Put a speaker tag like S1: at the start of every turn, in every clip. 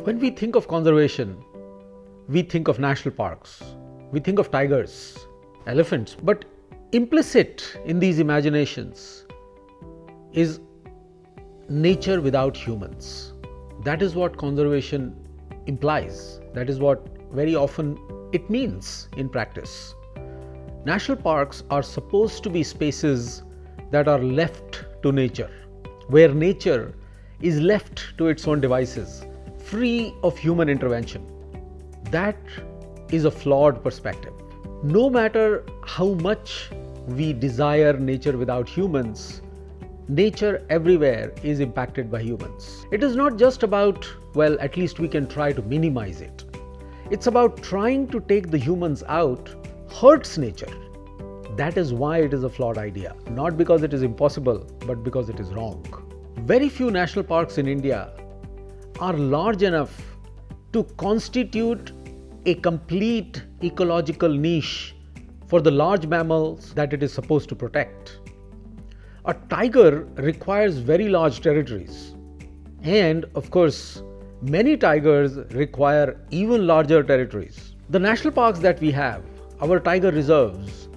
S1: When we think of conservation, we think of national parks, we think of tigers, elephants, but implicit in these imaginations is nature without humans. That is what conservation implies. That is what very often it means in practice. National parks are supposed to be spaces that are left to nature, where nature is left to its own devices, free of human intervention. That is a flawed perspective. No matter how much we desire nature without humans, nature everywhere is impacted by humans. It is not just about, well, at least we can try to minimize it. It's about trying to take the humans out hurts nature. That is why it is a flawed idea, not because it is impossible, but because it is wrong. Very few national parks in India are large enough to constitute a complete ecological niche for the large mammals that it is supposed to protect. A tiger requires very large territories, and of course, many tigers require even larger territories. The national parks that we have, our tiger reserves,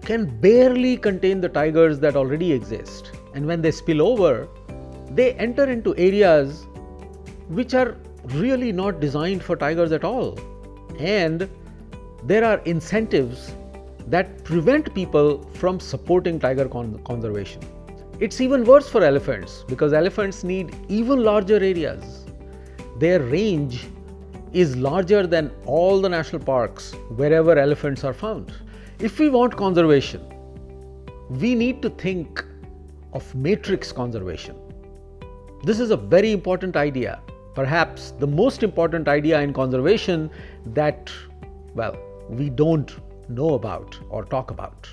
S1: can barely contain the tigers that already exist, and when they spill over, they enter into areas which are really not designed for tigers at all. And there are incentives that prevent people from supporting tiger conservation. It's even worse for elephants because elephants need even larger areas. Their range is larger than all the national parks wherever elephants are found. If we want conservation, we need to think of matrix conservation. This is a very important idea, perhaps the most important idea in conservation that, well, we don't know about or talk about.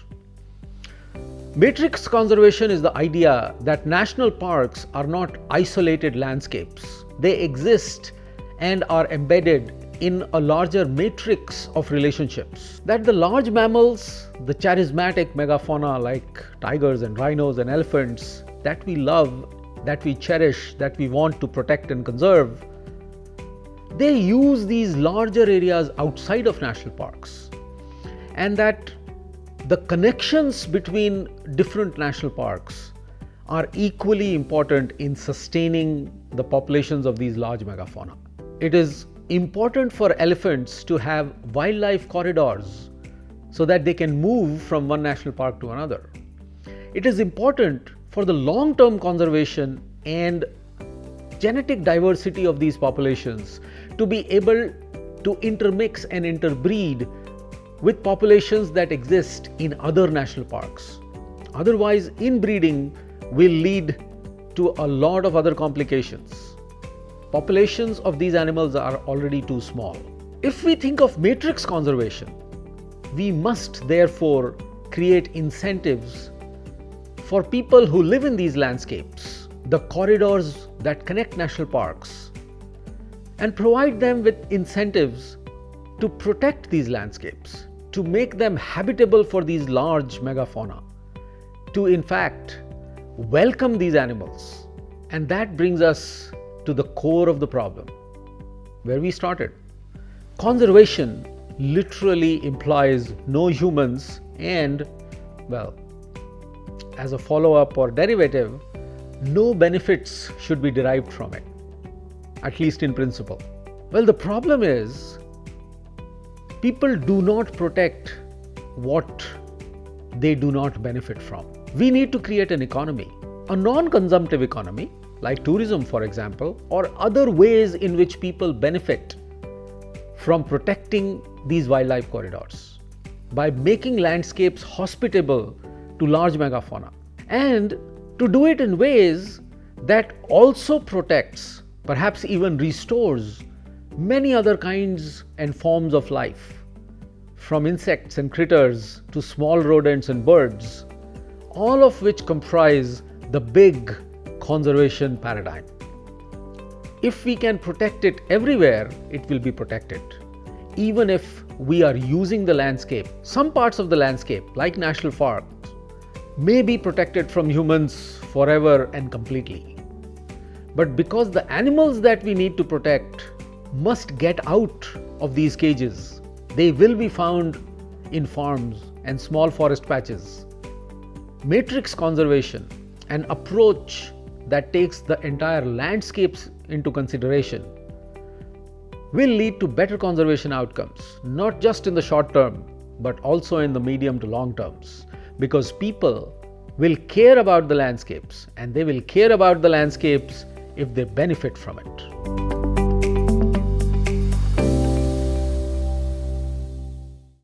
S1: Matrix conservation is the idea that national parks are not isolated landscapes. They exist and are embedded in a larger matrix of relationships. That the large mammals, the charismatic megafauna like tigers and rhinos and elephants that we love, that we cherish, that we want to protect and conserve, they use these larger areas outside of national parks, and that the connections between different national parks are equally important in sustaining the populations of these large megafauna. It is important for elephants to have wildlife corridors so that they can move from one national park to another. It is important for the long-term conservation and genetic diversity of these populations to be able to intermix and interbreed with populations that exist in other national parks. Otherwise, inbreeding will lead to a lot of other complications. Populations of these animals are already too small. If we think of matrix conservation, we must therefore create incentives for people who live in these landscapes, the corridors that connect national parks, and provide them with incentives to protect these landscapes, to make them habitable for these large megafauna, to in fact welcome these animals. And that brings us to the core of the problem, where we started. Conservation literally implies no humans and, well, as a follow-up or derivative, no benefits should be derived from it, at least in principle. Well, the problem is people do not protect what they do not benefit from. We need to create an economy, a non-consumptive economy, like tourism, for example, or other ways in which people benefit from protecting these wildlife corridors by making landscapes hospitable to large megafauna, and to do it in ways that also protects, perhaps even restores, many other kinds and forms of life, from insects and critters to small rodents and birds, all of which comprise the big conservation paradigm. If we can protect it everywhere, it will be protected. Even if we are using the landscape, some parts of the landscape, like national parks, may be protected from humans forever and completely. But because the animals that we need to protect must get out of these cages, they will be found in farms and small forest patches. Matrix conservation, an approach that takes the entire landscapes into consideration, will lead to better conservation outcomes, not just in the short term, but also in the medium to long terms, because people will care about the landscapes, and they will care about the landscapes if they benefit from it.